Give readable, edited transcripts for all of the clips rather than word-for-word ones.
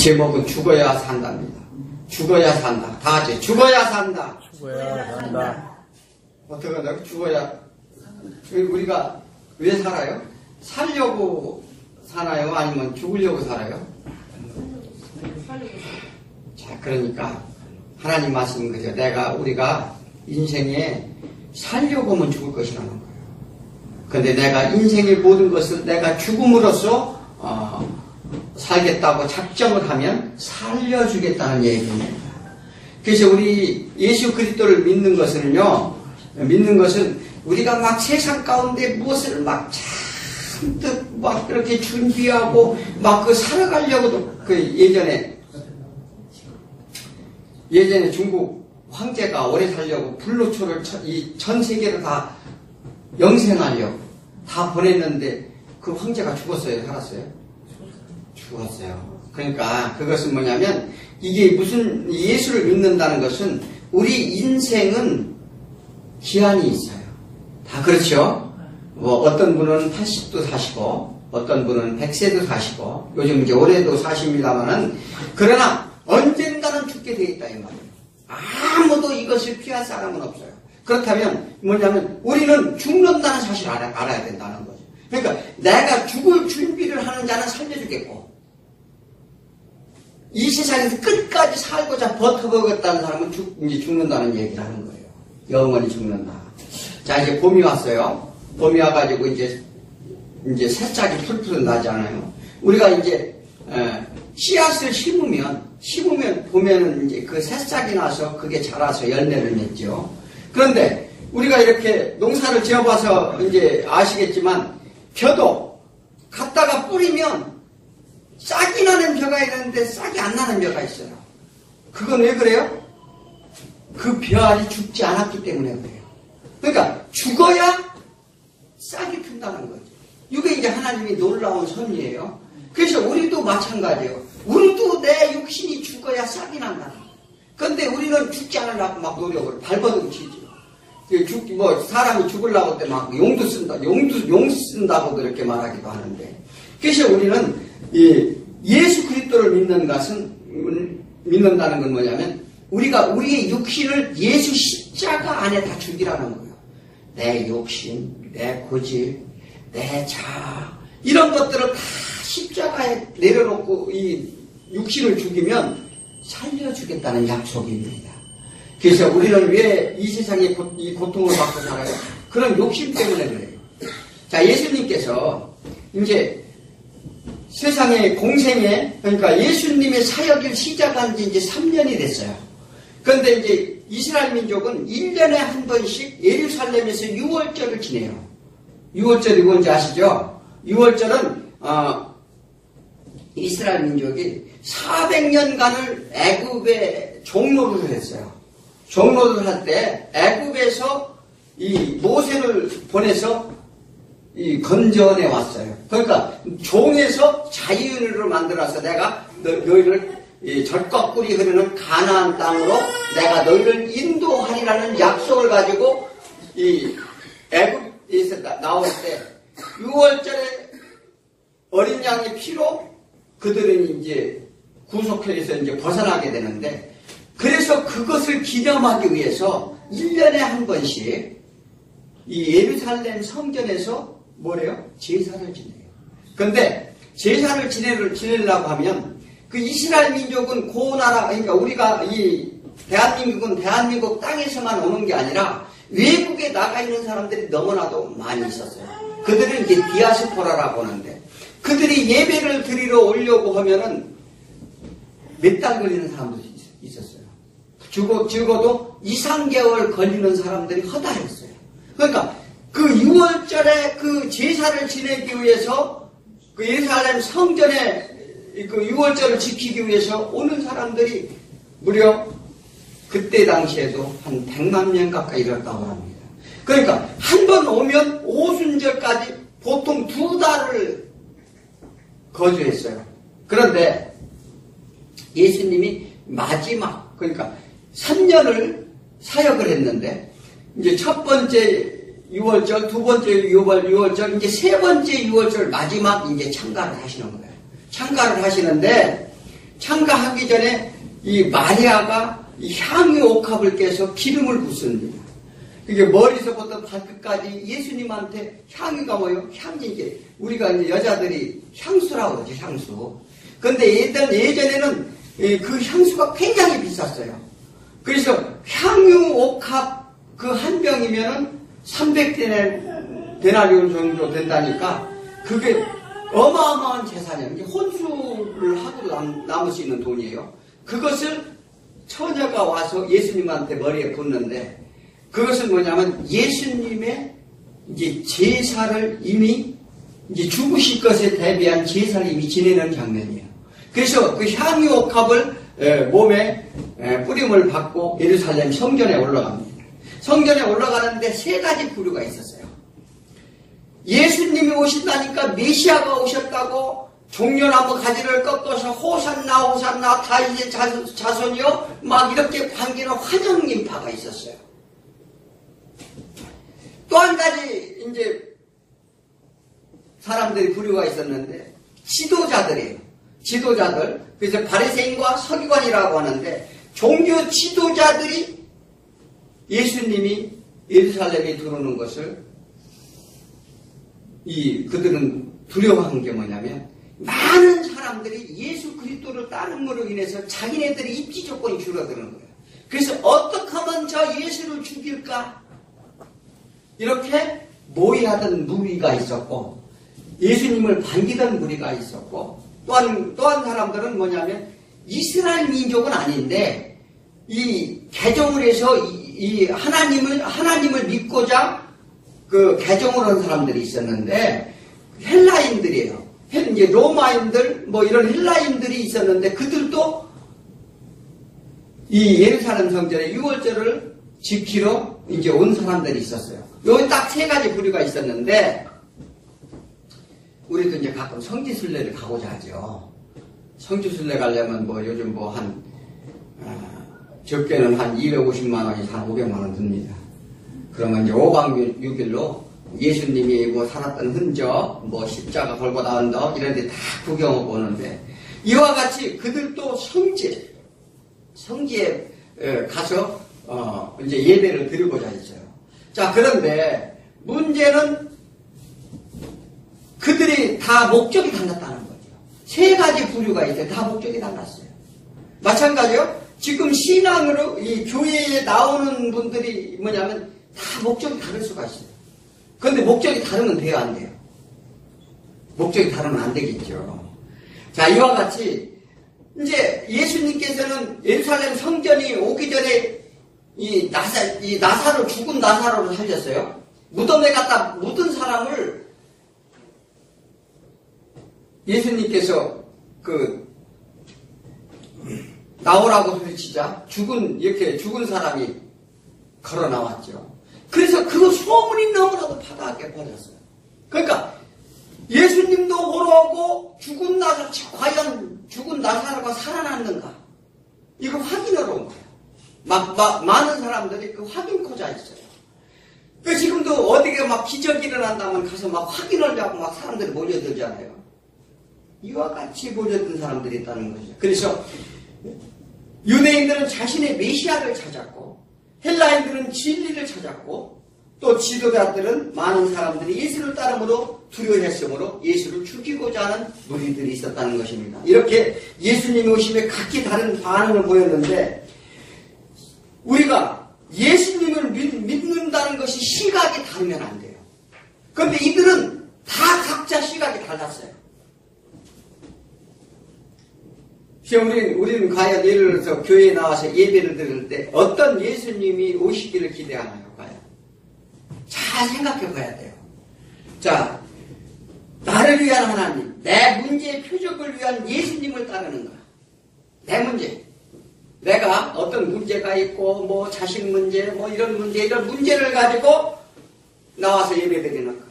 제목은 죽어야 산답니다. 죽어야 산다. 다 같이 죽어야 산다. 죽어야 산다. 어떻게 한다고? 죽어야. 우리가 왜 살아요? 살려고 사나요? 아니면 죽으려고 살아요? 자, 그러니까 하나님 말씀인 거죠. 우리가 인생에 살려고 하면 죽을 것이라는 거예요. 근데 내가 인생의 모든 것을 내가 죽음으로써 살겠다고 작정을 하면 살려주겠다는 얘기입니다. 그래서 우리 예수 그리스도를 믿는 것은 우리가 막 세상 가운데 무엇을 막 잔뜩 막 그렇게 준비하고 막 그 살아가려고도 예전에 중국 황제가 오래 살려고 불로초를 전 세계를 다 영생하려고 다 보냈는데 그 황제가 죽었어요? 살았어요? 죽었어요. 그러니까 그것은 뭐냐면 이게 무슨 예수를 믿는다는 것은 우리 인생은 기한이 있어요. 다 그렇죠? 뭐 어떤 분은 80도 사시고 어떤 분은 100세도 사시고 요즘 이제 올해도 사십니다만은 그러나 언젠가는 죽게 돼 있다 이 말이에요. 아무도 이것을 피할 사람은 없어요. 그렇다면 뭐냐면 우리는 죽는다는 사실을 알아야 된다는 거죠. 그러니까 내가 죽을 준비를 하는 자는 살려주겠고 이 세상에서 끝까지 살고자 버텨보겠다는 사람은 이제 죽는다는 얘기를 하는 거예요. 영원히 죽는다. 자, 이제 봄이 왔어요. 봄이 와가지고 이제 새싹이 풀풀 나잖아요. 우리가 이제 씨앗을 심으면 보면은 이제 그 새싹이 나서 그게 자라서 열매를 맺죠. 그런데 우리가 이렇게 농사를 지어봐서 이제 아시겠지만 벼도 갖다가 뿌리면 싹이 나는 벼가 있는데 싹이 안 나는 벼가 있어요. 그건 왜 그래요? 그 벼알이 죽지 않았기 때문에 그래요. 그러니까 죽어야 싹이 핀다는 거죠. 이게 이제 하나님이 놀라운 섭리예요. 그래서 우리도 마찬가지예요. 우리도 내 육신이 죽어야 싹이 난다는 거예요. 그런데 우리는 죽지 않으려고 막 노력을 발버둥 치죠. 사람이 죽으려고 때 막 용 쓴다고 그렇게 말하기도 하는데. 그래서 우리는 예수 그리스도를 믿는다는 건 뭐냐면 우리의 육신을 예수 십자가 안에 다 죽이라는 거예요. 내 욕심, 내 고집, 내 자아 이런 것들을 다 십자가에 내려놓고 이 육신을 죽이면 살려주겠다는 약속입니다. 그래서 우리는 왜 이 세상에 이 고통을 받고 살아요? 그런 욕심 때문에 그래요. 자, 예수님께서 이제 세상의 공생에 그러니까 예수님의 사역을 시작한 지 이제 3년이 됐어요. 그런데 이제 이스라엘 민족은 1년에 한 번씩 예루살렘에서 6월절을 지내요. 6월절이 뭔지 아시죠? 6월절은 이스라엘 민족이 400년간을 애굽에 종노를 했어요. 종노를 할 때 애굽에서 이 모세를 보내서 이 건전해 왔어요. 그러니까 종에서 자유인으로 만들어서 내가 너희를 젖과 꿀이 흐르는 가나안 땅으로 내가 너희를 인도하리라는 약속을 가지고 이 애굽에서 나올 때 6월절에 어린 양의 피로 그들은 이제 구속해서 이제 벗어나게 되는데 그래서 그것을 기념하기 위해서 1년에 한 번씩 이 예루살렘 성전에서 뭐래요? 제사를 지내요. 그런데 제사를 지내려고 하면 그 이스라엘 민족은 고나라, 그러니까 우리가 이 대한민국은 대한민국 땅에서만 오는 게 아니라 외국에 나가 있는 사람들이 너무나도 많이 있었어요. 그들은 이제 디아스포라라고 하는데 그들이 예배를 드리러 오려고 하면은 몇 달 걸리는 사람도 있었어요. 죽어도 2, 3개월 걸리는 사람들이 허다했어요. 그러니까 그 6월절에 그 제사를 지내기 위해서 그 예루살렘 성전에 그 6월절을 지키기 위해서 오는 사람들이 무려 그때 당시에도 한 100만 명 가까이 이뤘다고 합니다. 그러니까 한 번 오면 오순절까지 보통 2달을 거주했어요. 그런데 예수님이 마지막 그러니까 3년을 사역을 했는데 이제 첫 번째 6월절, 두 번째 6월절, 이제 세 번째 6월절 마지막 이제 참가를 하시는 거예요. 참가를 참가하기 전에 이 마리아가 이 향유 옥합을 깨서 기름을 붓습니다. 그게 머리서부터 발끝까지 예수님한테 향유가 뭐예요? 향기. 우리가 이제 여자들이 향수라고 그러지, 향수. 근데 예전에는 그 향수가 굉장히 비쌌어요. 그래서 향유 옥합 그 한 병이면은 300데나리온 정도 된다니까 그게 어마어마한 재산이에요. 혼수를 하고도 남을 수 있는 돈이에요. 그것을 처녀가 와서 예수님한테 머리에 붓는데 그것은 뭐냐면 예수님의 이제 제사를 이미 이제 죽으실 것에 대비한 제사를 이미 지내는 장면이에요. 그래서 그 향유 옥합을 몸에 뿌림을 받고 예루살렘 성전에 올라갑니다. 성전에 올라가는데 세 가지 부류가 있었어요. 예수님이 오신다니까 메시아가 오셨다고 종려나무 가지를 꺾어서 호산나 호산나 다윗의 자손이요 막 이렇게 반기는 환영인파가 있었어요. 또 한 가지 이제 사람들이 부류가 있었는데 지도자들이에요. 지도자들. 그래서 바리새인과 서기관이라고 하는데 종교 지도자들이 예수님이 예루살렘에 들어오는 것을 그들은 두려워한 게 뭐냐면 많은 사람들이 예수 그리스도를 따름으로 인해서 자기네들의 입지 조건이 줄어드는 거예요. 그래서 어떻게 하면 저 예수를 죽일까? 이렇게 모의하던 무리가 있었고 예수님을 반기던 무리가 있었고 또한 사람들은 뭐냐면 이스라엘 민족은 아닌데 이 개종을 해서 이 하나님을 믿고자 그 개종을 한 사람들이 있었는데 헬라인들이에요. 이제 로마인들 뭐 이런 헬라인들이 있었는데 그들도 이 예루살렘 성전의 유월절을 지키러 이제 온 사람들이 있었어요. 여기 딱 세 가지 부류가 있었는데 우리도 이제 가끔 성지순례를 가고자 하죠. 성지순례 가려면 뭐 요즘 뭐 적게는 한 250만 원에서 한 500만 원 듭니다. 그러면 이제 5박 6일로 예수님이 뭐 살았던 흔적, 뭐 십자가 걸고 나온 덕 이런 데 다 구경하고 오는데 이와 같이 그들도 성지에 가서 이제 예배를 드리고자 했어요. 자, 그런데 문제는 그들이 다 목적이 달랐다는 거죠. 세 가지 부류가 있어요. 다 목적이 달랐어요. 마찬가지요. 지금 신앙으로 이 교회에 나오는 분들이 뭐냐면 다 목적이 다를 수가 있어요. 그런데 목적이 다르면 돼요, 안 돼요? 목적이 다르면 안 되겠죠. 자, 이와 같이 이제 예수님께서는 예루살렘 성전이 오기 전에 죽은 나사로를 살렸어요. 무덤에 갖다 묻은 사람을 예수님께서 나오라고 소리치자 이렇게 죽은 사람이 걸어 나왔죠. 그래서 그 소문이 너무나도 파다하게 퍼졌어요. 그러니까 예수님도 오러오고 과연 죽은 나사로가 살아났는가? 이걸 확인하러 온 거예요. 많은 사람들이 그 확인코자 있어요. 그 지금도 어디가 막 기적이 일어난다면 가서 막 확인하려고 막 사람들이 몰려들잖아요. 이와 같이 몰려든 사람들이 있다는 거죠. 그래서 유대인들은 자신의 메시아를 찾았고 헬라인들은 진리를 찾았고 또 지도자들은 많은 사람들이 예수를 따름으로 두려워했으므로 예수를 죽이고자 하는 무리들이 있었다는 것입니다. 이렇게 예수님이 오심에 각기 다른 반응을 보였는데 우리가 예수님을 믿는다는 것이 시각이 다르면 안 돼요. 그런데 이들은 다 각자 시각이 달랐어요. 우리는 과연 예를 들어서 교회에 나와서 예배를 드릴 때 어떤 예수님이 오시기를 기대하나요? 과연? 잘 생각해 봐야 돼요. 자, 나를 위한 하나님, 내 문제의 표적을 위한 예수님을 따르는가? 내 문제. 내가 어떤 문제가 있고 뭐 자식 문제, 뭐 이런 문제를 가지고 나와서 예배 드리는가?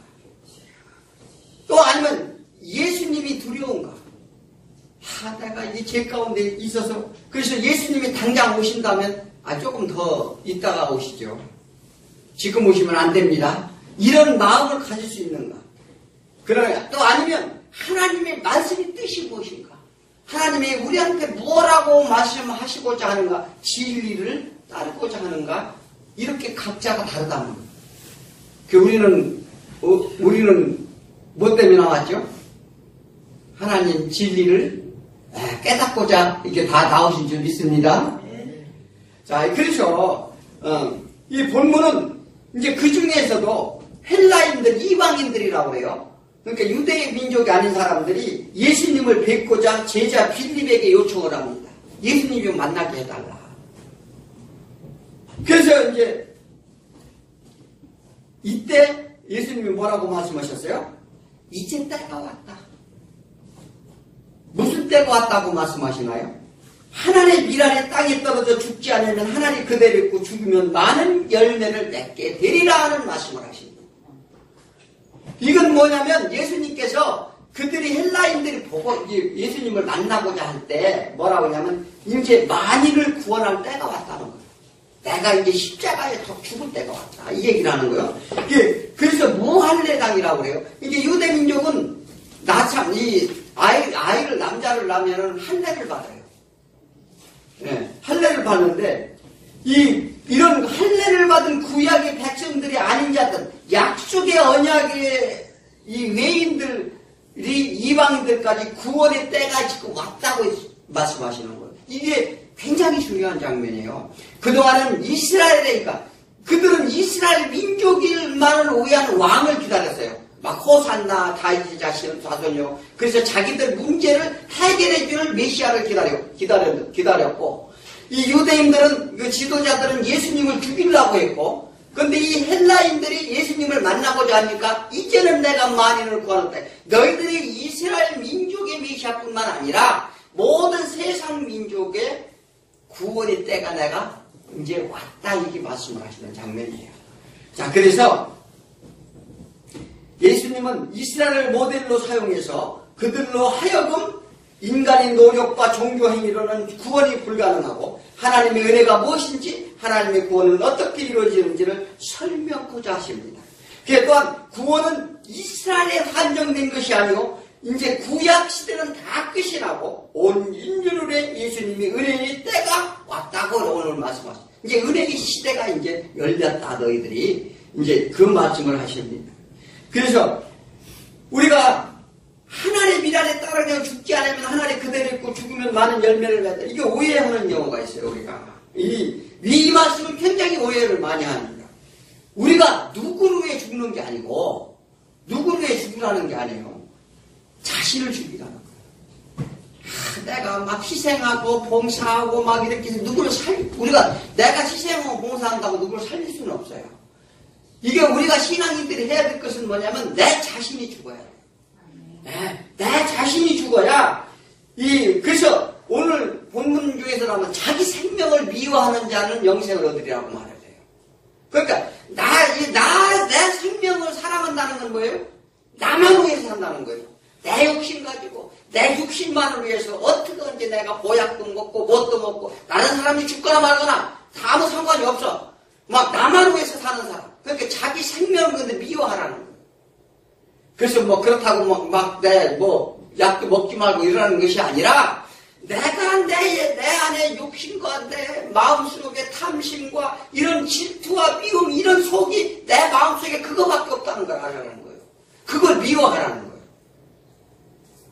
또 아니면 예수님이 두려운가? 내가 이 죄 가운데 있어서 그래서 예수님이 당장 오신다면 조금 더 있다가 오시죠. 지금 오시면 안 됩니다. 이런 마음을 가질 수 있는가? 그러나 또 아니면 하나님의 말씀이 뜻이 무엇인가? 하나님이 우리한테 뭐라고 말씀하시고자 하는가, 진리를 따르고자 하는가, 이렇게 각자가 다르다는 거예요. 우리는 뭐 때문에 나왔죠? 하나님 진리를 깨닫고자 이게 다 나오신 줄 믿습니다. 자, 그래서 이 본문은 이제 그 중에서도 헬라인들, 이방인들이라고 그래요. 그러니까 유대 민족이 아닌 사람들이 예수님을 뵙고자 제자 빌립에게 요청을 합니다. 예수님 좀 만나게 해달라. 그래서 이제 이때 예수님이 뭐라고 말씀하셨어요? 이제 때가 왔다. 무슨 때가 왔다고 말씀하시나요? 하나님의 미랄에 땅에 떨어져 죽지 않으면 하나님 그대로 있고 죽으면 많은 열매를 맺게 되리라 하는 말씀을 하십니다. 이건 뭐냐면 예수님께서 그들이 헬라인들이 보고 예수님을 만나고자 할 때 뭐라고 하냐면 이제 만인을 구원할 때가 왔다는 거예요. 내가 이제 십자가에 더 죽을 때가 왔다. 이 얘기를 하는 거예요. 그래서 무할례당이라고 그래요. 이게 유대민족은 아이를 남자를 낳으면 할례를 받아요. 네, 할례를 받는데 이런 할례를 받은 구약의 백성들이 아닌 자들, 약속의 언약의 이 외인들이 이방인들까지 구원의 때가 지금 왔다고 말씀하시는 거예요. 이게 굉장히 중요한 장면이에요. 그동안은 이스라엘이니까 그들은 이스라엘 민족일만을 위한 왕을 기다렸어요. 막 호산나, 다윗의 자손이요. 그래서 자기들 문제를 해결해주는 메시아를 기다렸고, 이 유대인들은, 그 지도자들은 예수님을 죽이려고 했고, 근데 이 헬라인들이 예수님을 만나고자 하니까, 이제는 내가 만인을 구하는 때, 너희들이 이스라엘 민족의 메시아뿐만 아니라, 모든 세상 민족의 구원의 때가 내가 이제 왔다, 이렇게 말씀을 하시는 장면이에요. 자, 그래서, 예수님은 이스라엘을 모델로 사용해서 그들로 하여금 인간의 노력과 종교 행위로는 구원이 불가능하고 하나님의 은혜가 무엇인지 하나님의 구원은 어떻게 이루어지는지를 설명하고자 하십니다. 그래 또한 구원은 이스라엘에 한정된 것이 아니고 이제 구약 시대는 다 끝이 나고 온 인류를 위해 예수님이 은혜의 때가 왔다고 오늘 말씀하십니다. 이제 은혜의 시대가 이제 열렸다 너희들이 이제 그 말씀을 하십니다. 그래서 우리가 하나님의 미랄에 따라 그냥 죽지 않으면 하나님 그대로 있고 죽으면 많은 열매를 맺다. 이게 오해하는 경우가 있어요. 우리가 이 말씀을 굉장히 오해를 많이 합니다. 우리가 누구를 위해 죽는 게 아니고 누구를 위해 죽으라는 게 아니에요. 자신을 죽이라는 거예요. 내가 막 희생하고 봉사하고 막 이렇게 누구를 우리가 내가 희생하고 봉사한다고 누구를 살릴 수는 없어요. 이게 우리가 신앙인들이 해야 될 것은 뭐냐면 내 자신이 죽어야 돼. 내 자신이 죽어야 그래서 오늘 본문 중에서 나오면 자기 생명을 미워하는 자는 영생을 얻으리라고 말해야 돼요. 그러니까 내 생명을 사랑한다는 건 뭐예요? 나만 위해서 산다는 거예요. 내 욕심 가지고 내 육신만을 위해서 어떻게든지 내가 보약도 먹고 뭣도 먹고 다른 사람이 죽거나 말거나 다 아무 상관이 없어. 막 나만 위해서 사는 사람. 그러니까 자기 생명을 근데 미워하라는 거예요. 그래서 뭐 그렇다고 약도 먹지 말고 이러는 것이 아니라 내가 내 안에 욕심과 내 마음속의 탐심과 이런 질투와 미움 이런 속이 내 마음속에 그거밖에 없다는 걸 알아라는 거예요. 그걸 미워하라는 거예요.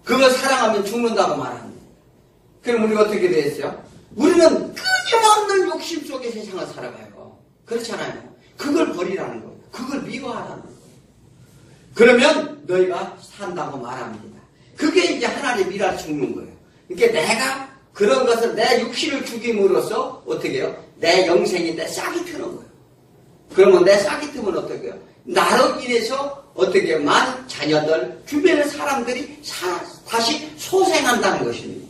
그걸 사랑하면 죽는다고 말합니다. 그럼 우리가 어떻게 되겠어요? 우리는 끊임없는 욕심 속에 세상을 살아가요. 그렇잖아요. 그걸 버리라는 거예요. 그걸 미워하라는 거예요. 그러면 너희가 산다고 말합니다. 그게 이제 하나님의 미랄 죽는 거예요. 그러니까 내가 그런 것을 내 육신을 죽임으로써 어떻게 해요? 내 영생이 내 싹이 트는 거예요. 그러면 내 싹이 트면 어떻게 해요? 나로 인해서 어떻게 해요? 많은 자녀들, 주변의 사람들이 다시 소생한다는 것입니다.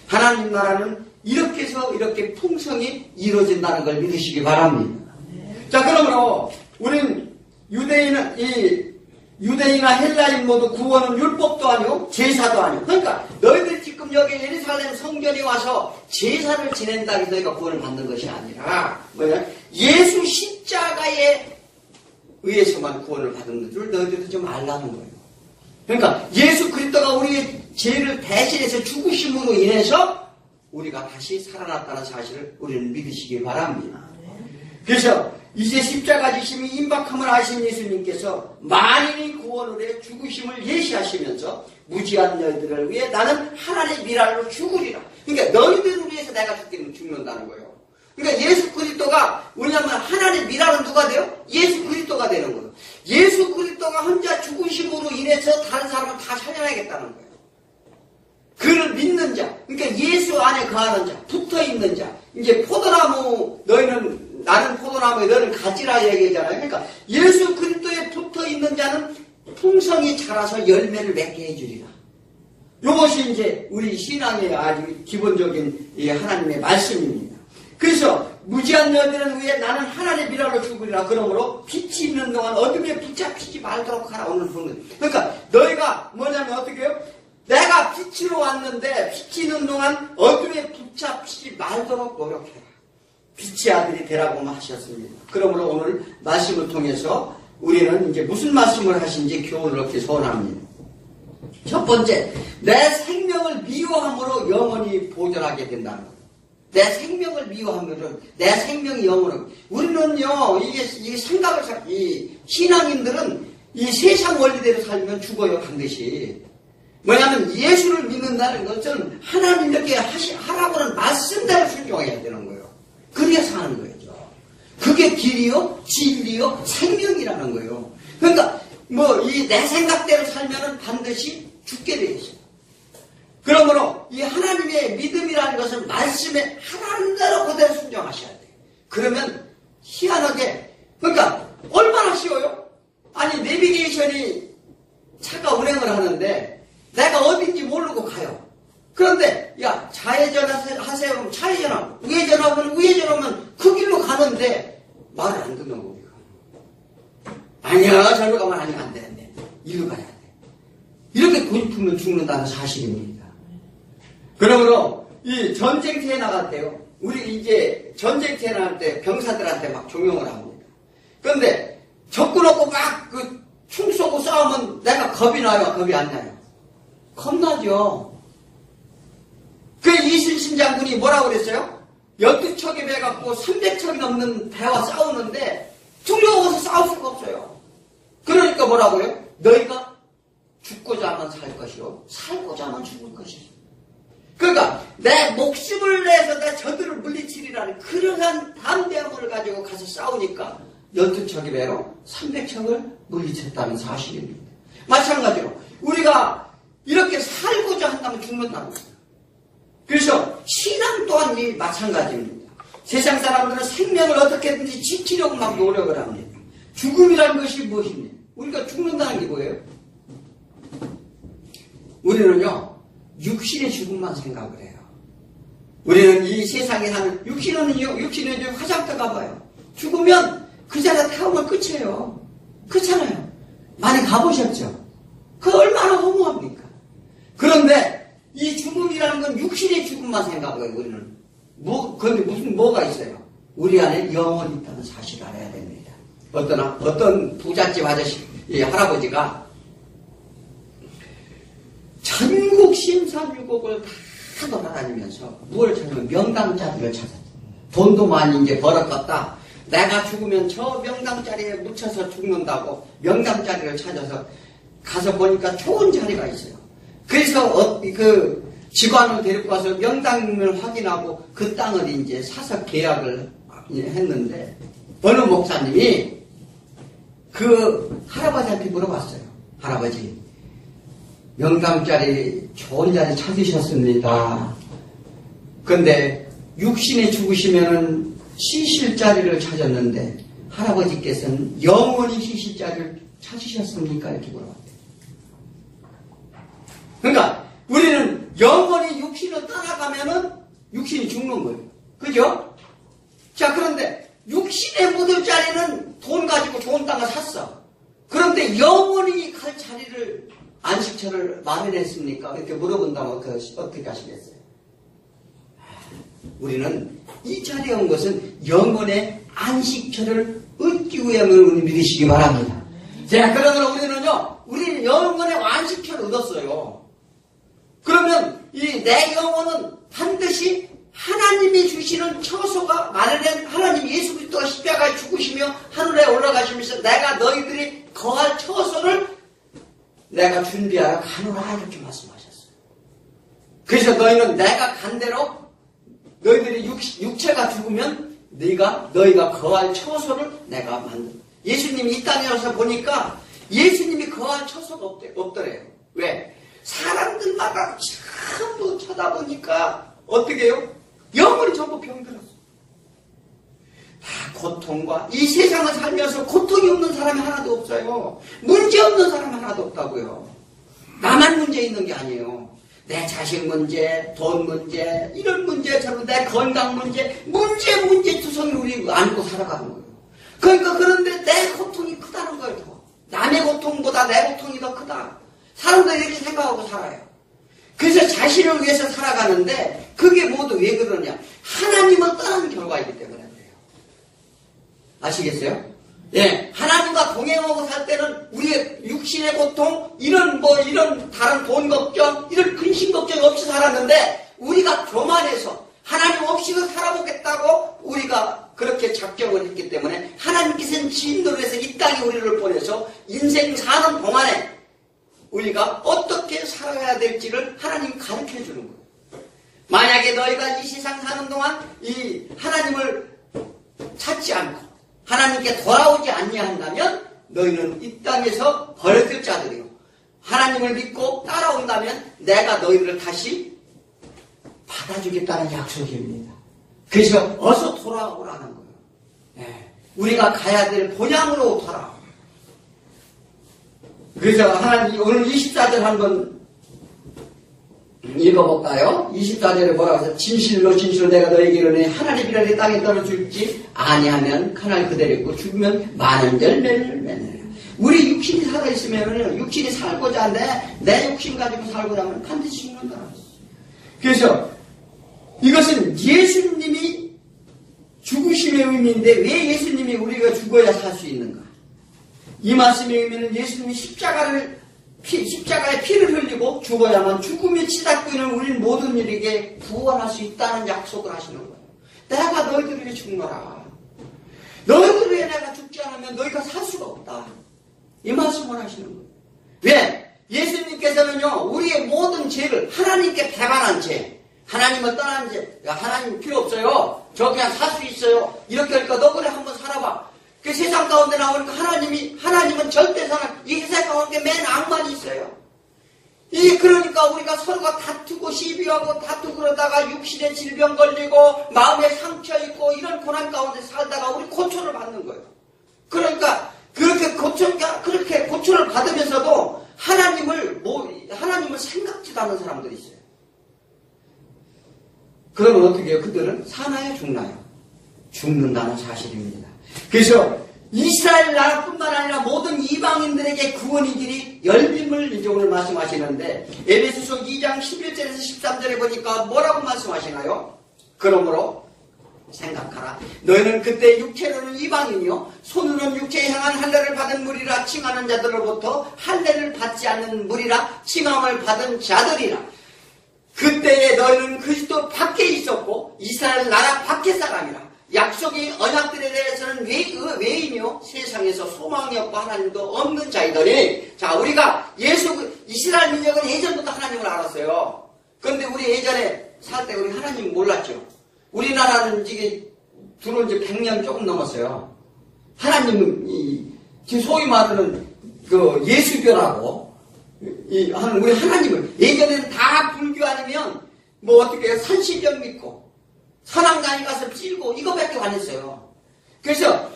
하나님 나라는 이렇게 해서 이렇게 풍성히 이루어진다는 걸 믿으시기 바랍니다. 자, 그러므로 우린 유대인이나 헬라인 모두 구원은 율법도 아니고 제사도 아니고, 그러니까 너희들 지금 여기 예루살렘 성전에 와서 제사를 지낸다고 해서 너희가 구원을 받는 것이 아니라 뭐냐? 예수 십자가에 의해서만 구원을 받는 줄 너희들도 좀 알라는 거예요. 그러니까 예수 그리스도가 우리의 죄를 대신해서 죽으심으로 인해서 우리가 다시 살아났다는 사실을 우리는 믿으시기 바랍니다. 그래서 이제 십자가 지심이 임박함을 아신 예수님께서 만인이 구원을 해 죽으심을 예시하시면서 무지한 너희들을 위해 나는 하나님의 미랄로 죽으리라. 그러니까 너희들을 위해서 내가 죽는다는 거예요. 그러니까 예수 그리스도가 왜냐하면 하나님의 미랄은 누가 돼요? 예수 그리스도가 되는 거예요. 예수 그리스도가 혼자 죽으심으로 인해서 다른 사람을 다 살려내겠다는 거예요. 그를 믿는 자, 그러니까 예수 안에 거하는 자, 붙어있는 자. 이제 포도나무, 나는 포도나무에 너는 가지라 얘기하잖아요. 그러니까 예수 그리스도에 붙어있는 자는 풍성히 자라서 열매를 맺게 해주리라. 이것이 이제 우리 신앙의 아주 기본적인 하나님의 말씀입니다. 그래서 무지한 너희들은 위해 나는 하나님의 미랄로 죽으리라. 그러므로 빛이 있는 동안 어둠에 붙잡히지 말도록 하라. 오늘 보는 거예요. 그러니까 너희가 뭐냐면 어떻게 해요? 내가 빛으로 왔는데 빛이 있는 동안 어둠에 붙잡히지 말도록 노력해라. 빛의 아들이 되라고 하셨습니다. 그러므로 오늘 말씀을 통해서 우리는 이제 무슨 말씀을 하신지 교훈을 얻기 소원합니다. 첫 번째, 내 생명을 미워함으로 영원히 보존하게 된다는 거예요. 내 생명을 미워함으로 내 생명이 영원하고. 우리는요, 이게 생각을, 이 신앙인들은 이 세상 원리대로 살면 죽어요, 반드시. 뭐냐면 예수를 믿는다는 것은 하나님 이렇게 하라고 하는 말씀대로 순종해야 되는 거예요. 그래야 사는 거죠. 그게 길이요, 진리요, 생명이라는 거예요. 그러니까 이 내 생각대로 살면은 반드시 죽게 되어 있어요. 그러므로 이 하나님의 믿음이라는 것은 말씀에 하라는 대로 그대로 순종하셔야 돼요. 그러면 희한하게, 그러니까 얼마나 쉬워요? 아니 내비게이션이 차가 운행을 하는데 내가 어딘지 모르고 가요. 그런데 야 좌회전 하세요. 그럼 좌회전하고 우회전하면 우회전하면 그 길로 가는데 말을 안 듣는 거예요. 아니야 저리로 가면 아니면 안 되는데 이리로 가야 돼. 이렇게 고집하면 죽는다는 사실입니다. 그러므로 이 전쟁터에 나갔대요. 우리 이제 전쟁터에 나갈 때 병사들한테 막 종용을 합니다. 그런데 적군 없고 막 총 쏘고 싸우면 내가 겁이 나요? 겁이 안 나요? 겁나죠. 그 이순신 장군이 뭐라고 그랬어요? 12척이 배갖고 300척이 넘는 배와 싸우는데 두려워서 싸울 수가 없어요. 그러니까 뭐라고요? 너희가 죽고자 하면 살 것이요 살고자 하면 죽을 것이요. 그러니까 내 목숨을 내서 내 저들을 물리치리라는 그러한 담대함을 가지고 가서 싸우니까 12척이 배로 300척을 물리쳤다는 사실입니다. 마찬가지로 우리가 이렇게 살고자 한다면 죽는다는 거예요. 그래서 신앙 또한 마찬가지입니다. 세상 사람들은 생명을 어떻게든지 지키려고 막 노력을 합니다. 죽음이라는 것이 무엇입니까? 우리가 죽는다는 게 뭐예요? 우리는요 육신의 죽음만 생각을 해요. 우리는 이 세상에 사는 육신은 화장터 가봐요. 죽으면 그 자리에 태우면 끝이에요. 그렇잖아요. 많이 가보셨죠? 그 얼마나 허무합니까? 그런데 이 죽음이라는 건 육신의 죽음만 생각해요. 우리는 그런데 뭐가 있어요? 우리 안에 영혼이 있다는 사실을 알아야 됩니다. 어떤 부잣집 아저씨 할아버지가 전국 심사유곡을 다 돌아다니면서 무엇을 찾으면 명당자리를 찾았어요. 돈도 많이 이제 벌었겠다. 내가 죽으면 저 명당자리에 묻혀서 죽는다고 명당자리를 찾아서 가서 보니까 좋은 자리가 있어요. 그래서 그 직원을 데리고 와서 명당을 확인하고 그 땅을 이제 사서 계약을 했는데 어느 목사님이 그 할아버지한테 물어봤어요. 할아버지, 명당자리 좋은 자리 찾으셨습니다. 근데 육신에 죽으시면은 쉬실 자리를 찾았는데 할아버지께서는 영원히 쉬실 자리를 찾으셨습니까? 이렇게 물어봤대요. 그러니까 우리는 영원히 육신을 떠나가면은 육신이 죽는 거예요. 그죠? 자, 그런데 육신에 묻을 자리는 돈 가지고 좋은 땅을 샀어. 그런데 영원히 갈 자리를 안식처를 마련했습니까? 이렇게 물어본다면 어떻게 하시겠어요? 우리는 이 자리에 온 것은 영혼의 안식처를 얻기 위함을 우리 믿으시기 바랍니다. 자, 그러면 우리는요, 우리 우리는 영혼의 완식표를 얻었어요. 그러면 이 내 영혼은 반드시 하나님이 주시는 처소가 마련된 하나님 예수 그리스도가 십자가에 죽으시며 하늘에 올라가시면서 내가 너희들이 거할 처소를 내가 준비하러 가노라 이렇게 말씀하셨어요. 그래서 너희는 내가 간 대로 너희들이 육체가 죽으면 너희가 거할 처소를 내가 만든. 예수님이 이 땅에 와서 보니까 예수님이 거할 처소가 없더래요. 왜? 사람들마다 전부 쳐다보니까 어떻게 해요? 영혼이 전부 병들었어. 다 고통과 이 세상을 살면서 고통이 없는 사람이 하나도 없어요. 문제 없는 사람이 하나도 없다고요. 나만 문제 있는 게 아니에요. 내 자식 문제, 돈 문제, 이런 문제처럼 내 건강 문제 투성이를 우리 안고 살아가는 거예요. 그러니까 그런데 내 고통이 크다는 거예요. 더. 남의 고통보다 내 고통이 더 크다. 사람들이 이렇게 생각하고 살아요. 그래서 자신을 위해서 살아가는데 그게 모두 왜 그러냐? 하나님을 떠나는 결과이기 때문에 그래요. 아시겠어요? 예, 하나님과 동행하고 살 때는 우리의 육신의 고통, 이런 다른 돈 걱정, 이런 근심 걱정 없이 살았는데 우리가 교만해서 하나님 없이도 살아보겠다고 우리가 그렇게 작정을 했기 때문에 하나님께서는 진노를 해서 이 땅에 우리를 보내서 인생 사는 동안에 우리가 어떻게 살아야 될지를 하나님이 가르쳐 주는 거예요. 만약에 너희가 이 세상 사는 동안 이 하나님을 찾지 않고 하나님께 돌아오지 아니한다면 너희는 이 땅에서 버려질 자들이요. 하나님을 믿고 따라온다면 내가 너희들을 다시 받아주겠다는 약속입니다. 그래서 어서 돌아오라는 거예요. 네. 우리가 가야 될 본향으로 돌아오. 그래서 하나님 오늘 24절 한번 읽어볼까요? 24절에 뭐라고 해서 진실로 내가 너에게 이르노니 하나님이라 내 땅에 떨어질지 아니하면 가날 그대로 있고 죽으면 많은 열매를 맺느니라. 우리 육신이 살아있으면 육신이 살고자 하는데 내 육신 가지고 살고자 하면 반드시 죽는다. 그래서 이것은 예수님이 죽으심의 의미인데 왜 예수님이 우리가 죽어야 살 수 있는가? 이 말씀의 의미는 예수님이 십자가에 피를 흘리고 죽어야만 죽음의 치닫고 있는 우리 모든 일에게 구원할 수 있다는 약속을 하시는 거예요. 내가 너희들을 위해 죽노라. 너희들을 위해 내가 죽지 않으면 너희가 살 수가 없다. 이 말씀을 하시는 거예요. 왜? 예수님께서는요, 우리의 모든 죄를 하나님께 배반한 죄, 하나님을 떠난 죄, 하나님 필요 없어요. 저 그냥 살 수 있어요. 이렇게 하니까 너 그래 한번 살아봐. 그 세상 가운데 나오니까 하나님은 절대 이 세상 가운데 맨 악만이 있어요. 그러니까 우리가 서로가 다투고 시비하고 다투고 그러다가 육신에 질병 걸리고 마음에 상처 있고 이런 고난 가운데 살다가 우리 고초를 받는 거예요. 그러니까 그렇게 고초를 받으면서도 하나님을 생각지도 않는 사람들이 있어요. 그러면 어떻게 해요? 그들은 사나요, 죽나요? 죽는다는 사실입니다. 그래서 이스라엘 나라뿐만 아니라 모든 이방인들에게 구원의 길이 열림을 이제 오늘 말씀하시는데 에베소서 2장 11절에서 13절에 보니까 뭐라고 말씀하시나요? 그러므로 생각하라. 너희는 그때 육체로는 이방인이요 손으로는 육체에 향한 할례를 받은 무리라 칭하는 자들로부터 할례를 받지 않는 무리라 칭함을 받은 자들이라. 그때에 너희는 그리스도 밖에 있었고 이스라엘 나라 밖의 사람이라. 약속의 언약들에 대해서는 외인이요 세상에서 소망이 없고 하나님도 없는 자이더니, 자, 우리가 이스라엘 민족은 예전부터 하나님을 알았어요. 그런데 우리 예전에 살 때 우리 하나님 몰랐죠. 우리나라는 이게 들어온 지 100년 조금 넘었어요. 하나님은 소위 말하는 그 예수교라고 우리 하나님을 예전에는 다 불교 아니면 뭐 어떻게 해요? 산신령 믿고 선악단에 가서 찔고 이거밖에 안 했어요. 그래서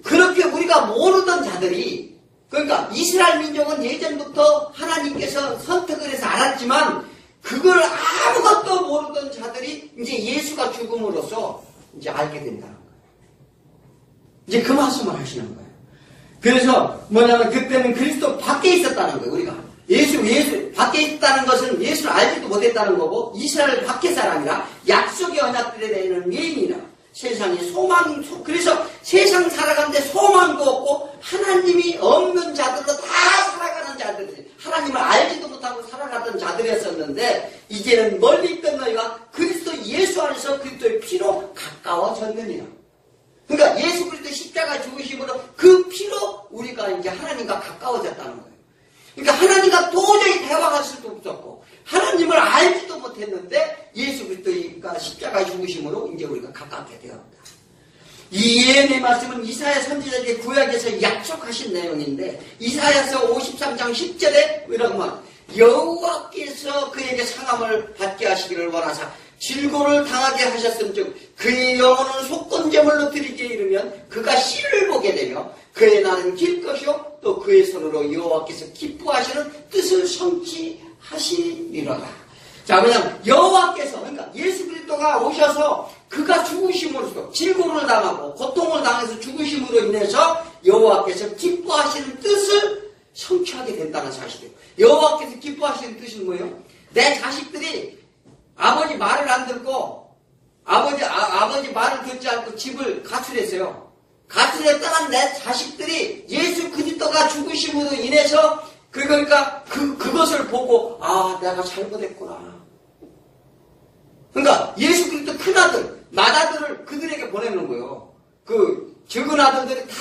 그렇게 우리가 모르던 자들이, 그러니까 이스라엘 민족은 예전부터 하나님께서 선택을 해서 알았지만 그걸 아무것도 모르던 자들이 이제 예수가 죽음으로써 이제 알게 된다는 거예요. 이제 그 말씀을 하시는 거예요. 그래서 뭐냐면 그때는 그리스도 밖에 있었다는 거예요. 우리가 예수 밖에 있다는 것은 예수를 알지도 못했다는 거고, 이스라엘 밖의 사람이라 약속의 언약들에 대해서는 외인이라 세상에 그래서 세상 살아가는데 소망도 없고 하나님이 없는 자들로 다 살아가는 살아가던 자들이 하나님을 알지도 못하고 살아가던 자들이었었는데 이제는 멀리 있던 너희가 그리스도 예수 안에서 그리스도의 피로 가까워졌느니라. 그러니까 예수 그리스도 십자가 죽으심으로 그 피로 우리가 이제 하나님과 가까워졌다는 거예요. 그러니까 하나님과 도저히 대화할 수도 없었고 하나님을 알지도 못했는데 예수 그리스도가 십자가 죽으심으로 이제 우리가 가깝게 되었다. 이 예언의 말씀은 이사야 선지자에게 구약에서 약속하신 내용인데 이사야서 53장 10절에 이런 말 여호와께서 그에게 상함을 받게 하시기를 원하사 질고를 당하게 하셨음즉 그의 영혼은 속건제물로 드리기에 이르면 그가 씨를 보게 되며 그의 날은 길 것이요 또 그의 손으로 여호와께서 기뻐하시는 뜻을 성취하시리로다. 자, 그냥 여호와께서 그러니까 예수 그리스도가 오셔서 그가 죽으심으로써 질고를 당하고 고통을 당해서 죽으심으로 인해서 여호와께서 기뻐하시는 뜻을 성취하게 된다는 사실이에요. 여호와께서 기뻐하시는 뜻은 뭐예요? 내 자식들이 아버지 말을 안 듣고 아버지 말을 듣지 않고 집을 가출했어요. 가출했다가 내 자식들이 예수 그리스도가 죽으심으로 인해서 그러니까 그것을 보고 아 내가 잘못했구나. 그러니까 예수 그리스도 큰아들 맏아들을 그들에게 보내는 거예요. 그 적은 아들들이 다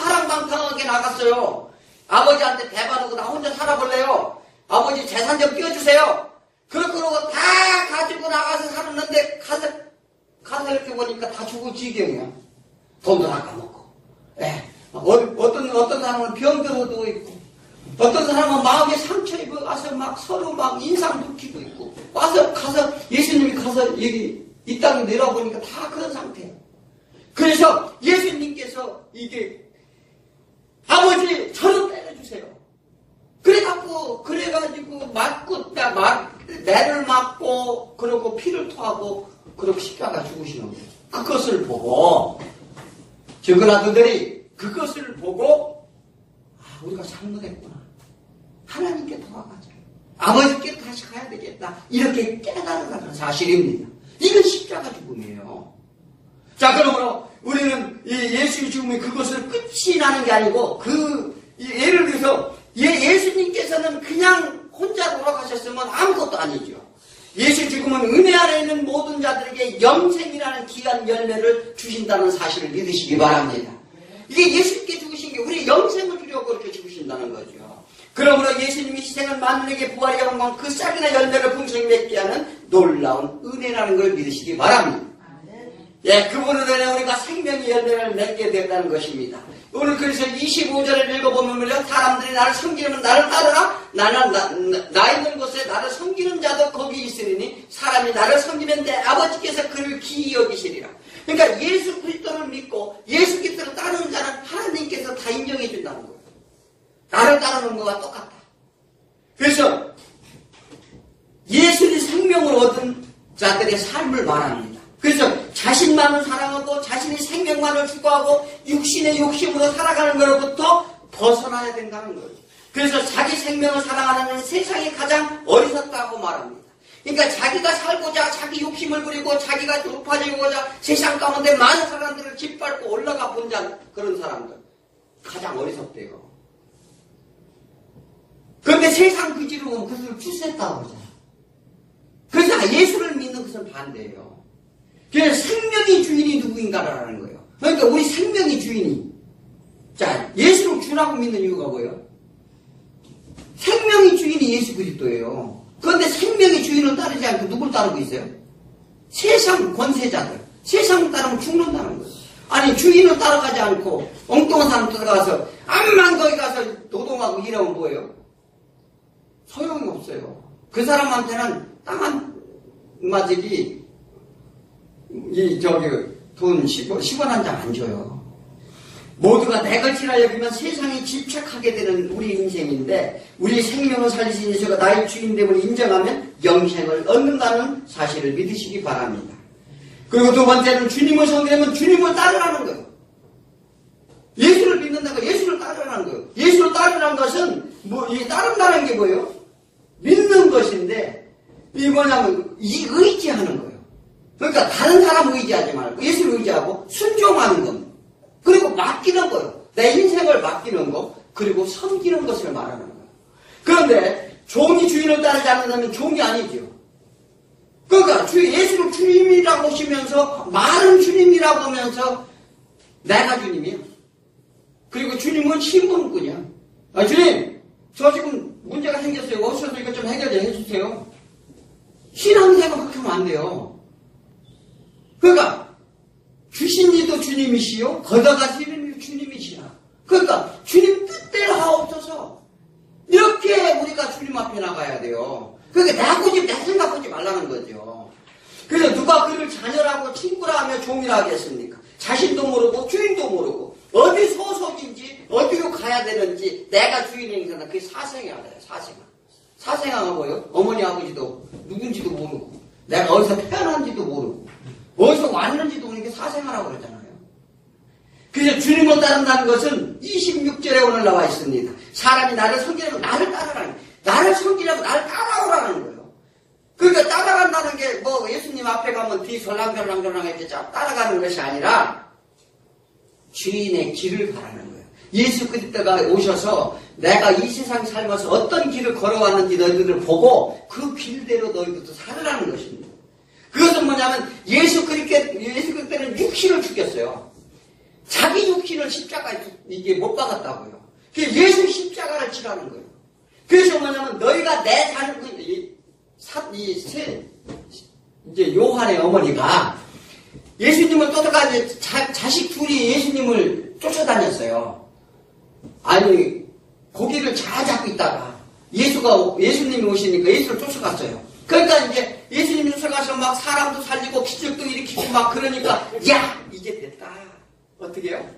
하랑방탕하게 나갔어요. 아버지한테 대바르고 나 혼자 살아볼래요. 아버지 재산 좀 띄워주세요. 그러고 다 가지고 나가서 살았는데 가서 이렇게 보니까 다 죽을 지경이야. 돈도 낚아먹고. 어떤 사람은 병들어도 있고 어떤 사람은 마음에 상처 입어 가서 막 서로 막 인상 눕히고 있고 가서 예수님이 가서 여기 이 땅에 내려보니까 다 그런 상태예요. 그래서 예수님께서 이게 아버지 저를 때려주세요. 그래가지고 매를 맞고 그러고 피를 토하고 그러고 십자가 죽으시는 거예요. 그것을 보고 적은 아들들이 그것을 보고 아 우리가 잘못했구나. 하나님께 돌아가자. 아버지께 다시 가야 되겠다. 이렇게 깨달아가는 사실입니다. 이건 십자가 죽음이에요. 자, 그러므로 우리는 이 예수의 죽음이 그것을 끝이 나는 게 아니고 예를 들어서 예수님께서는 그냥 혼자 돌아가셨으면 아무것도 아니죠. 예수 죽음은 은혜 안에 있는 모든 자들에게 영생이라는 귀한 열매를 주신다는 사실을 믿으시기 바랍니다. 이게 예수님께 죽으신 게 우리 영생을 주려고 그렇게 죽으신다는 거죠. 그러므로 예수님이 희생을 만민에게 부활의 영광 그 싹이나 열매를 풍성히 맺게 하는 놀라운 은혜라는 걸 믿으시기 바랍니다. 예, 그분으로 인해 우리가 생명의 열매를 맺게 된다는 것입니다. 오늘 그래서 25절을 읽어보면 사람들이 나를 섬기려면 나를 따르라. 나 있는 곳에 나를 섬기는 자도 거기 있으리니 사람이 나를 섬기면 내 아버지께서 그를 기이 여기시리라. 그러니까 예수 그리스도를 믿고 예수 그리스도를 따르는 자는 하나님께서 다 인정해 준다는 거예요. 나를 따르는 것과 똑같다. 그래서 예수의 생명을 얻은 자들의 삶을 말합니다. 그래서 자신만을 사랑하고 자신의 생명만을 추구하고 육신의 욕심으로 살아가는 것로부터 벗어나야 된다는 거예요. 그래서 자기 생명을 사랑하는 세상이 가장 어리석다고 말합니다. 그러니까 자기가 살고자 자기 욕심을 부리고 자기가 높아지고자 세상 가운데 많은 사람들을 짓밟고 올라가 본 자 그런 사람들 가장 어리석대요. 그런데 세상 그지로 그것을 출세했다고 그러잖아요. 그래서 예수를 믿는 것은 반대예요. 그래서 생명의 주인이 누구인가라는 거예요. 그러니까 우리 생명의 주인이 자 예수를 주라고 믿는 이유가 뭐예요? 생명의 주인이 예수 그리스도예요. 그런데 생명의 주인을 따르지 않고 누굴 따르고 있어요? 세상 권세자들. 세상을 따르면 죽는다는 거예요. 아니 주인을 따라가지 않고 엉뚱한 사람 따라가서 암만 거기 가서 노동하고 일하면 뭐예요? 소용이 없어요. 그 사람한테는 땅 한 마디기 돈 10원 한 장 안 줘요. 모두가 내 것이라 여기면 세상에 집착하게 되는 우리 인생인데 우리 생명을 살리신 예수가 나의 주인됨을 인정하면 영생을 얻는다는 사실을 믿으시기 바랍니다. 그리고 두 번째는 주님을 섬기려면 주님을 따르라는 거예요. 예수를 믿는다고 예수를 따르라는 거예요. 예수를 따르라는 것은 이 따른다는 게 뭐예요? 믿는 것인데 이 뭐냐면 의지하는 거예요. 그러니까 다른 사람 의지하지 말고 예수를 의지하고 순종하는 겁니다. 그리고 맡기는 거예요. 내 인생을 맡기는 거 그리고 섬기는 것을 말하는 거예요. 그런데 종이 주인을 따르지 않는다면 종이 아니죠. 그러니까 예수를 주님이라고 하시면서 말은 주님이라고 하면서 내가 주님이야. 그리고 주님은 신분꾼이야. 주님 저 지금 문제가 생겼어요. 오셔서 이것 좀 해결해 주세요. 신앙생활 그렇게 하면 안 돼요. 그러니까 주신 이도 주님이시요 걷어가시는 이도 주님이시라. 그러니까 주님 뜻대로 하옵소서. 이렇게 우리가 주님 앞에 나가야 돼요. 그러니까 내 고집 내 생각 하지 말라는 거죠. 그래서 누가 그를 자녀라고 친구라 하며 종이라 하겠습니까? 자신도 모르고 주인도 모르고 어디 소속인지 어디로 가야 되는지 내가 주인이니까 그게 사생아예요. 사생아가 뭐예요? 어머니 아버지도 누군지도 모르고 내가 어디서 태어난지도 모르고 어디서 왔는지도 모르는 게 사생아라고 그러잖아요. 그래서 주님을 따른다는 것은 26절에 오늘 나와 있습니다. 사람이 나를 섬기려면 나를 따르라는 거예요. 나를 섬기려면 나를 따라오라는 거예요. 그러니까 따라간다는 게 뭐 예수님 앞에 가면 뒤 설랑설랑설랑 이렇게 따라가는 것이 아니라 주인의 길을 가라는 거예요. 예수 그리스도가 오셔서 내가 이 세상 살면서 어떤 길을 걸어왔는지 너희들을 보고 그 길대로 너희들도 살으라는 것입니다. 그것은 뭐냐면 예수 그리스도는 육신을 죽였어요. 자기 육신을 십자가에 이게 못 박았다고요. 예수 십자가를 치라는 거예요. 그래서 뭐냐면 너희가 내 자녀 이제 요한의 어머니가 예수님을 쫓아가 이제 자식 둘이 예수님을 쫓아다녔어요. 아니 고기를 잘 잡고 있다가 예수님이 오시니까 예수를 쫓아갔어요. 그러니까 이제 예수님이 쫓아가서 막 사람도 살리고 기적도 일으키고 막 그러니까 야 이제 됐다. 어떻게 해요?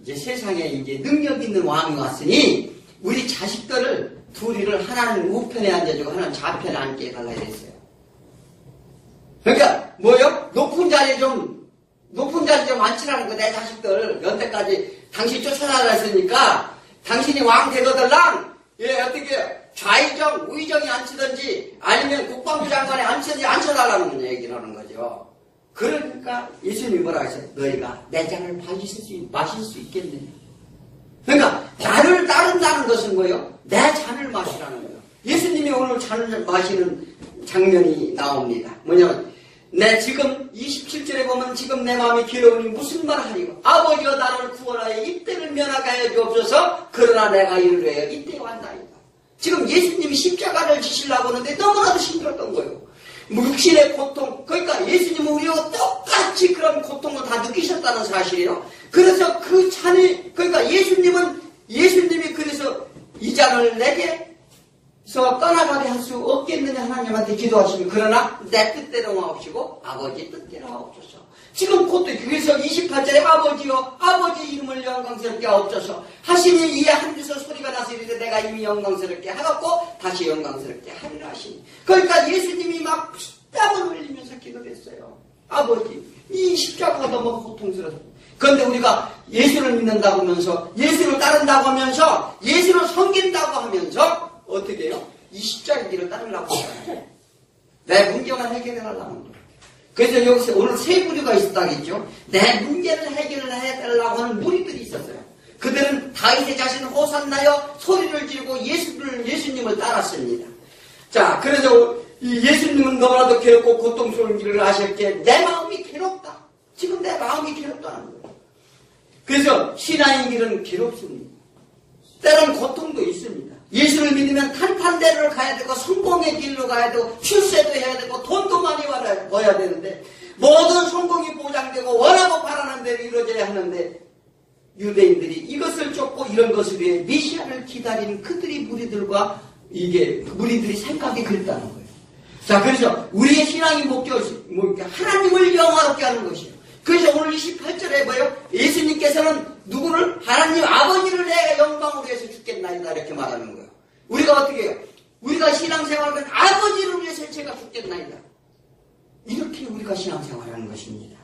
이제 세상에 이제 능력 있는 왕이 왔으니 우리 자식들을 둘이를 하나는 우편에 앉아주고 하나는 좌편에 앉게 해달라 이랬어요. 그러니까 뭐요? 높은 자리 좀 앉히라는 거. 내 자식들 연대까지 당신 쫓아나라 했으니까 당신이 왕 되거들랑 어떻게 좌의정 우의정이 앉히든지 아니면 국방부 장관에 앉히든지 앉혀달라는 얘기를 하는 거죠. 그러니까 예수님이 뭐라고 했어요? 너희가 내 잔을 마실 수 있겠느냐. 그러니까 나를 따른다는 것은 뭐예요? 내 잔을 마시라는 거예요. 예수님이 오늘 잔을 마시는 장면이 나옵니다. 뭐냐면 지금 27절에 보면 지금 내 마음이 괴로우니 무슨 말을 하리고 아버지여 나를 구원하여 이때를 면하게 하여 주옵소서. 그러나 내가 이르래요 이때 왔나이다. 지금 예수님이 십자가를 지시려고 하는데 너무나도 힘들었던 거예요. 육신의 고통, 그러니까 예수님은 우리와 똑같이 그런 고통을 다 느끼셨다는 사실이에요. 그래서 그 잔이, 그러니까 예수님이 그래서 이 잔을 내게서 떠나가게 할 수 없겠느냐 하나님한테 기도하시면 그러나 내 뜻대로 하옵시고 아버지 뜻대로 하옵소서. 지금 그것도 그래서 28절에 아버지여 아버지 이름을 영광스럽게 하옵소서 하시니 이에 한데서 소리가 나서 이르되 내가 이미 영광스럽게 하였고 다시 영광스럽게 하리라 하시니. 그러니까 예수님이 막 땀을 흘리면서 기도를 했어요. 아버지 이 십자가가 너무 고통스러워. 그런데 우리가 예수를 믿는다고 하면서 예수를 따른다고 하면서 예수를 섬긴다고 하면서 어떻게 해요? 이 십자가의 길을 따르려고 하잖아요. 내 문제만 해결해달라는 거예요. 그래서 여기서 오늘 세 부류가 있었다겠죠. 내 문제를 해결을 해달라고 하는 무리들이 있었어요. 그들은 다윗의 자신 호산나여 소리를 지르고 예수님을 따랐습니다. 자, 그래서 이 예수님은 너무나도 괴롭고 고통스러운 길을 하셨기에 내 마음이 괴롭다. 지금 내 마음이 괴롭다는 거예요. 그래서 신앙의 길은 괴롭습니다. 때로는 고통도 있습니다. 예수를 믿으면 탄탄대로를 가야 되고 성공의 길로 가야 되고 출세도 해야 되고 돈도 많이 벌어야 되는데 모든 성공이 보장되고 원하고 바라는 대로 이루어져야 하는데 유대인들이 이것을 쫓고 이런 것을 위해 메시아를 기다리는 그들이 무리들과 무리들이 생각이 그랬다는 거예요. 자, 그래서 우리의 신앙의 목적이 하나님을 영화롭게 하는 것이에요. 그래서 오늘 28절에 뭐예요? 예수님께서는 누구를? 하나님 아버지를 내가 영광으로 해서 죽겠나이다 이렇게 말하는 거예요. 우리가 어떻게 해요? 우리가 신앙생활을 하면 아버지를 위해서 제가 죽겠나이다. 이렇게 우리가 신앙생활을 하는 것입니다.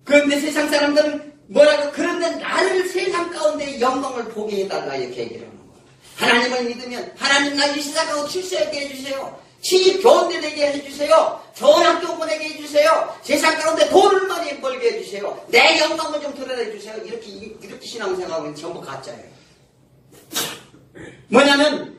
그런데 세상 사람들은 뭐라고? 그런데 나를 세상 가운데 영광을 보게 해달라 이렇게 얘기를 하는 거예요. 하나님을 믿으면 하나님 나 이 세상 가운데 출세하게 해주세요. 취직 좋은 데 되게 해주세요. 좋은 학교 보내게 해주세요. 세상 가운데 돈을 많이 벌게 해주세요. 내 영광을 좀 드러내주세요. 이렇게 신앙생활은 전부 가짜예요. 뭐냐면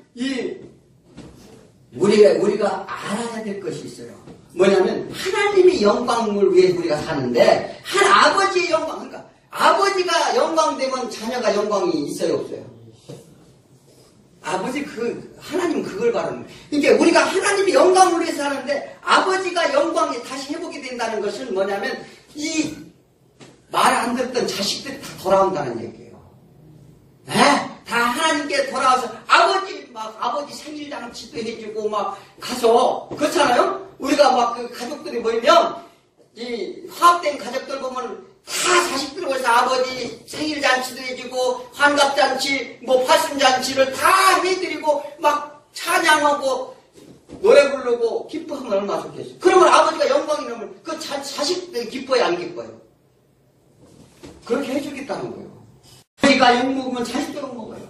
우리가 알아야 될 것이 있어요. 뭐냐면 하나님의 영광을 위해 우리가 사는데 한 아버지의 영광, 그러니까 아버지가 영광되면 자녀가 영광이 있어요, 없어요? 아버지 하나님은 그걸 바라는 거예요. 그러니까 우리가 하나님의 영광을 위해서 사는데 아버지가 영광이 다시 회복이 된다는 것은 뭐냐면 이 말 안 듣던 자식들이 다 돌아온다는 얘기예요. 네? 다 하나님께 돌아와서 아버지 생일 잔치도 해주고 막 가서 그렇잖아요? 우리가 막 그 가족들이 모이면 이 화합된 가족들 보면 다 자식들 모여서 아버지 생일 잔치도 해주고 환갑 잔치 뭐 팔순 잔치를 다 해드리고 막 찬양하고 노래 부르고 기뻐하면 얼마나 좋겠어요. 그러면 아버지가 영광이 나면 그 자식들이 기뻐요, 안 기뻐요? 그렇게 해주겠다는 거예요. 아버지가 욕 먹으면 자식도 욕 먹어요.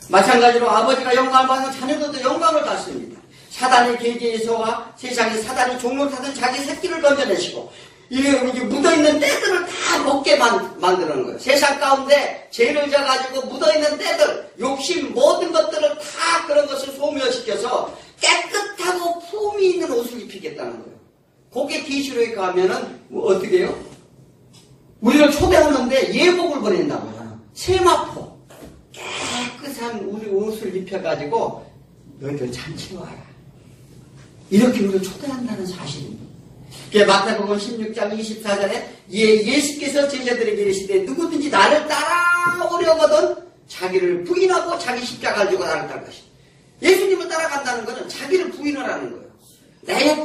마찬가지로 아버지가 영광을 받으면 자녀들도 영광을 받습니다. 사단의 계계에서와 세상에 사단이 종로 타던 자기 새끼를 건져내시고 이게 묻어있는 때들을 다 먹게 만드는 거예요. 세상 가운데 죄를 져가지고 묻어있는 때들, 욕심 모든 것들을 다 그런 것을 소멸시켜서 깨끗하고 품이 있는 옷을 입히겠다는 거예요. 그게 계시록에 가면은 어떻게 해요? 우리를 초대하는데 예복을 보낸다고요. 세마포 깨끗한 우리 옷을 입혀가지고 너희들 잔치로 와라. 이렇게 우리를 초대한다는 사실입니다. 마태복음 16장 24절에 예수께서 제자들에게 이르시되 누구든지 나를 따라오려거든 자기를 부인하고 자기 십자가를 지고 나를 따를 것이다. 예수님을 따라간다는 것은 자기를 부인을 하는 거예요.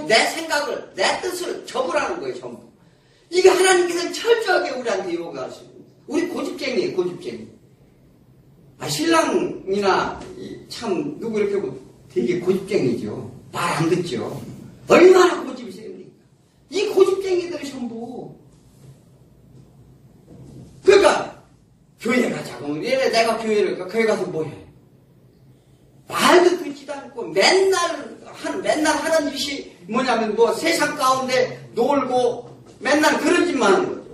내 생각을, 내 뜻을 접으라는 거예요, 전부. 이게 하나님께서는 철저하게 우리한테 요구하십니다. 우리 고집쟁이에요, 고집쟁이. 신랑이나 참 누구 이렇게 보면 되게 고집쟁이죠. 말 안 듣죠. 얼마나 고집이 셉니까? 이 고집쟁이들이 전부. 그러니까 교회 가자고. 내가 교회 가서 뭐 해? 말도 듣지도 않고 맨날 하는 짓이 뭐냐면 뭐 세상 가운데 놀고 맨날 그런 짓만 하는 거죠.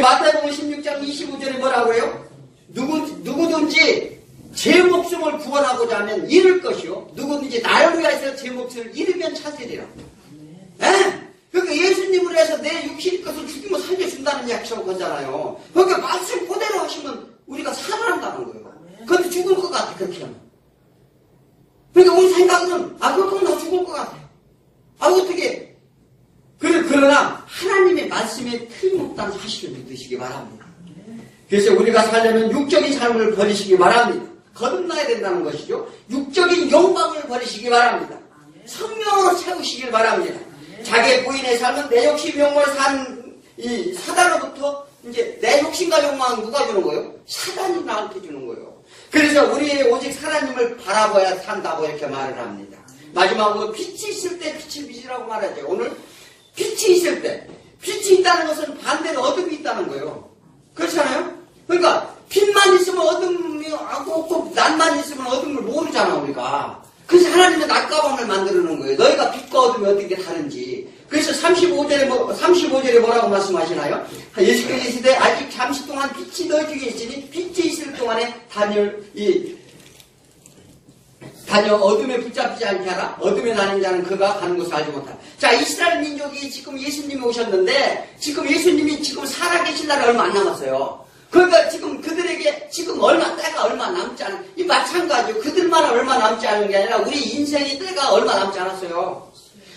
마태복음 16장 25절에 뭐라고 해요? 누구든지 제 목숨을 구원하고자 하면 잃을 것이요. 누구든지 나를 위하여서 제 목숨을 잃으면 찾으리라. 그러니까 예수님을 해서 내 육신의 것을 죽이면 살려준다는 약속을 거잖아요. 그러니까 말씀 그대로 하시면 우리가 살아난다는 거예요. 그런데 죽을 것 같아, 그렇게 하면. 그러니까 우리 생각은, 그렇게 나 죽을 것 같아. 어떻게. 그러나 하나님의 말씀에 틀림없다는 사실을 믿으시기 바랍니다. 그래서 우리가 살려면 육적인 삶을 버리시기 바랍니다. 거듭나야 된다는 것이죠. 육적인 영광을 버리시기 바랍니다. 성령으로 채우시길 바랍니다. 자기의 부인의 삶은 내 욕심 욕망을 산 이 사단으로부터 이제 내 욕심과 욕망은 누가 주는 거예요? 사단이 나한테 주는 거예요. 그래서 우리의 오직 하나님을 바라봐야 산다고 이렇게 말을 합니다. 마지막으로 빛이 있을 때 빛을 비치라고 말하죠. 오늘 빛이 있을 때 빛이 있다는 것은 반대로 어둠이 있다는 거예요. 그렇잖아요? 그러니까 빛만 있으면 어둠이 없고 낮만 있으면 어둠을 모르잖아 우리가. 그래서 하나님은 낮과 밤을 만드는 거예요. 너희가 빛과 어둠이 어떻게 다른지. 그래서 35절에 뭐라고 말씀하시나요? 예수께서 이르시되 아직 잠시 동안 빛이 너희 중에 있으니 빛이 있을 동안에 다녀 어둠에 붙잡히지 않게 하라. 어둠에 다니는 자는 그가 가는 것을 알지 못하라. 자, 이스라엘 민족이 지금 예수님이 오셨는데 지금 예수님이 지금 살아계신 날이 얼마 안 남았어요. 그러니까 지금 그들에게 지금 때가 얼마 남지 않은, 이 마찬가지로 그들만 얼마 남지 않은 게 아니라 우리 인생의 때가 얼마 남지 않았어요.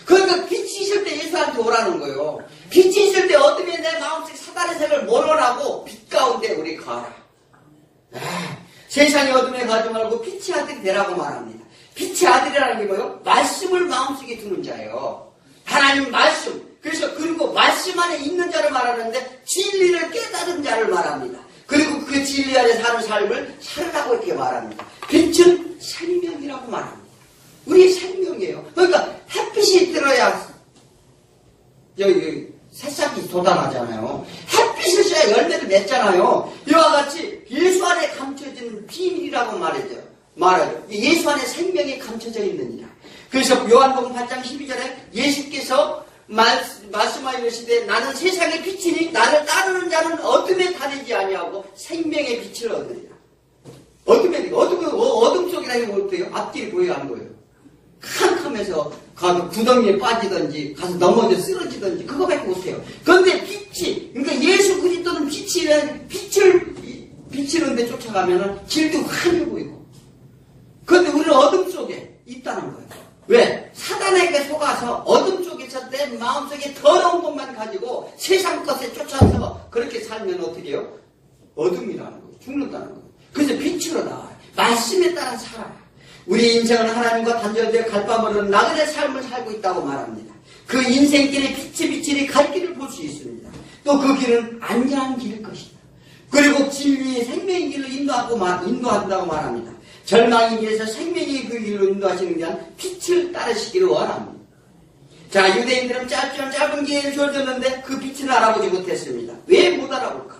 그러니까 빛이 있을 때 예수한테 오라는 거예요. 빛이 있을 때 어둠에 내 마음속 사단의 색을 몰아나고 빛 가운데 우리 가라. 세상의 어둠에 가지 말고 빛의 아들이 되라고 말합니다. 빛의 아들이라는 게 뭐예요? 말씀을 마음속에 두는 자예요. 하나님 말씀. 그래서 그리고 말씀 안에 있는 자를 말하는데 진리를 깨달은 자를 말합니다. 그리고 그 진리 안에 사는 삶을 살으라고 이렇게 말합니다. 빛은 생명이라고 말합니다. 우리의 생명이에요. 그러니까 햇빛이 들어야 여기 새싹이 돋아나잖아요. 햇빛을 쏴야 열매를 맺잖아요. 이와 같이 예수 안에 감춰진 비밀이라고 말하죠. 예수 안에 생명이 감춰져 있느니라. 그래서 요한복음 8장 12절에 예수께서 말씀하여 이르시되 나는 세상의 빛이니 나를 따르는 자는 어둠에 다니지 아니하고 생명의 빛을 얻으리라. 어둠 속에 다니면 어때요? 앞길이 보여요, 안 보여요? 캄캄해서 가서 구덩이에 빠지든지 가서 넘어져 쓰러지든지 그거밖에 못해요. 그런데 빛이, 그러니까 예수 그리스도는 빛을 비치는데 쫓아가면은 길도 환히 보이고. 그런데 우리는 어둠 속에 있다는 거예요. 왜? 사단에게 속아서 어둠 속에서 내 마음속에 더러운 것만 가지고 세상 것에 쫓아서 그렇게 살면 어떻게 해요? 어둠이라는 거예요. 죽는다는 거예요. 그래서 빛으로 나와요. 말씀에 따라 살아요. 우리 인생은 하나님과 단절되어 갈 바 모르는 나그네 삶을 살고 있다고 말합니다. 그 인생길에 빛이 갈 길을 볼 수 있습니다. 또 그 길은 안전한 길일 것이다. 그리고 진리의 생명의 길로 인도한다고 말합니다. 절망의 길에서 생명의 그 길로 인도하시는 게 아니라 빛을 따르시기를 원합니다. 자, 유대인들은 짧은 기회를 주어졌는데 그 빛을 알아보지 못했습니다. 왜 못 알아볼까?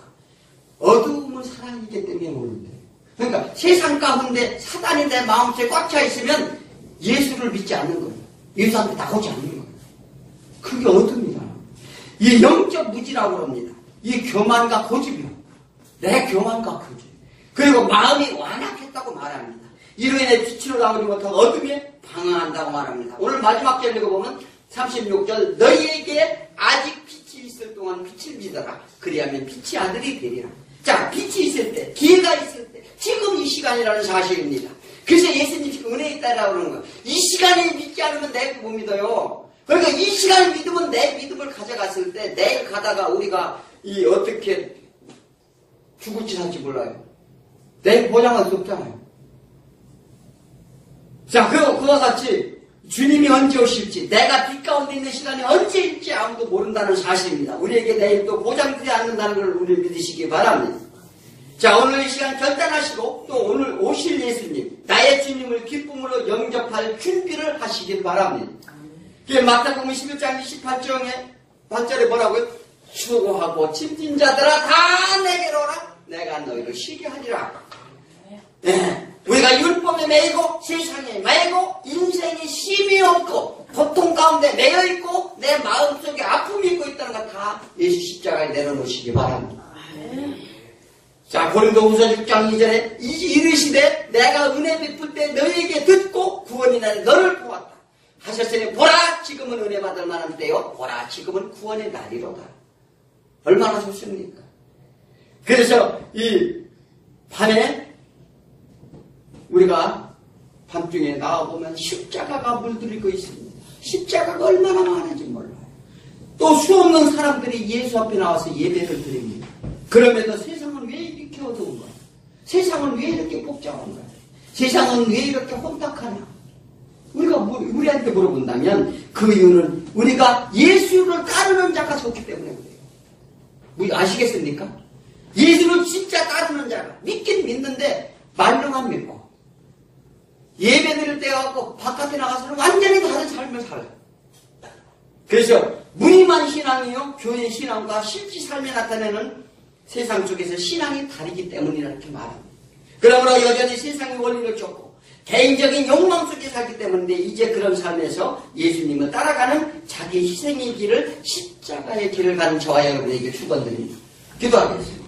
어두움은 사랑이기 때문에 모릅니다. 그러니까 세상 가운데 사단이 내 마음속에 꽉 차 있으면 예수를 믿지 않는 거예요. 예수한테 나오지 않는 거예요. 그게 어둠이다. 이 영적 무지라고 합니다. 이 교만과 고집이요. 내 교만과 고집. 그리고 마음이 완악했다고 말합니다. 이로 인해 빛으로 나오지 못하고 어둠에 방황한다고 말합니다. 오늘 마지막 절 읽어보면 36절 너희에게 아직 빛이 있을 동안 빛을 믿어라. 그리하면 빛의 아들이 되리라. 자, 빛이 있을 때, 기회가 있을 때, 지금 이 시간이라는 사실입니다. 그래서 예수님 지금 은혜 있다라고 그러는 거예요. 이 시간에 믿지 않으면 내가 못 믿어요. 그러니까 이 시간을 믿으면 내 믿음을 가져갔을 때 내일 가다가 우리가 어떻게 죽을지 살지 몰라요. 내일 보장할 수 없잖아요. 자, 그와 같이 주님이 언제 오실지, 내가 빛 가운데 있는 시간이 언제일지 아무도 모른다는 사실입니다. 우리에게 내일 또 보장되지 않는다는 걸 우리 믿으시기 바랍니다. 자, 오늘 이 시간 결단하시고 또 오늘 오실 예수님, 나의 주님을 기쁨으로 영접할 준비를 하시길 바랍니다. 마태복음 11장 28절에 뭐라고요? 수고하고 짐진 자들아 다 내게로 오라. 내가 너희를 쉬게 하리라. 네. 우리가 율법에 매이고 세상에 매이고 인생에 쉼이 없고 고통 가운데 매여있고 내 마음속에 아픔이 있고 있다는 거 다 예수 십자가에 내려놓으시기 바랍니다. 자, 고린도후서 6장 2절에 이르시되 내가 은혜 베풀 때 너희에게 듣고 구원이 나니 너를 보았다 하셨으니 보라 지금은 은혜 받을 만한 때요 보라 지금은 구원의 날이로다. 얼마나 좋습니까? 그래서 이 밤에 우리가 밤중에 나와보면 십자가가 물들이고 있습니다. 십자가가 얼마나 많은지 몰라요. 또 수없는 사람들이 예수 앞에 나와서 예배를 드립니다. 그럼에도 세상은 왜 이렇게 어두운 거야? 세상은 왜 이렇게 복잡한 거야? 세상은 왜 이렇게 혼탁하냐? 우리한테 물어본다면 그 이유는 우리가 예수를 따르는 자가 좋기 때문에 그래요. 아시겠습니까? 예수를 진짜 따르는 자가 믿긴 믿는데 말로만 믿고 예배 드릴 때 가고 바깥에 나가서는 완전히 다른 삶을 살아요. 그래서 무늬만 신앙이요 교회 신앙과 실제 삶에 나타내는 세상 속에서 신앙이 다르기 때문이라 이렇게 말합니다. 그러므로 여전히 세상의 원리를 쫓고 개인적인 욕망 속에 살기 때문인데 이제 그런 삶에서 예수님을 따라가는 자기 희생의 길을 십자가의 길을 가는 저와 여러분에게 축원드립니다. 기도하겠습니다.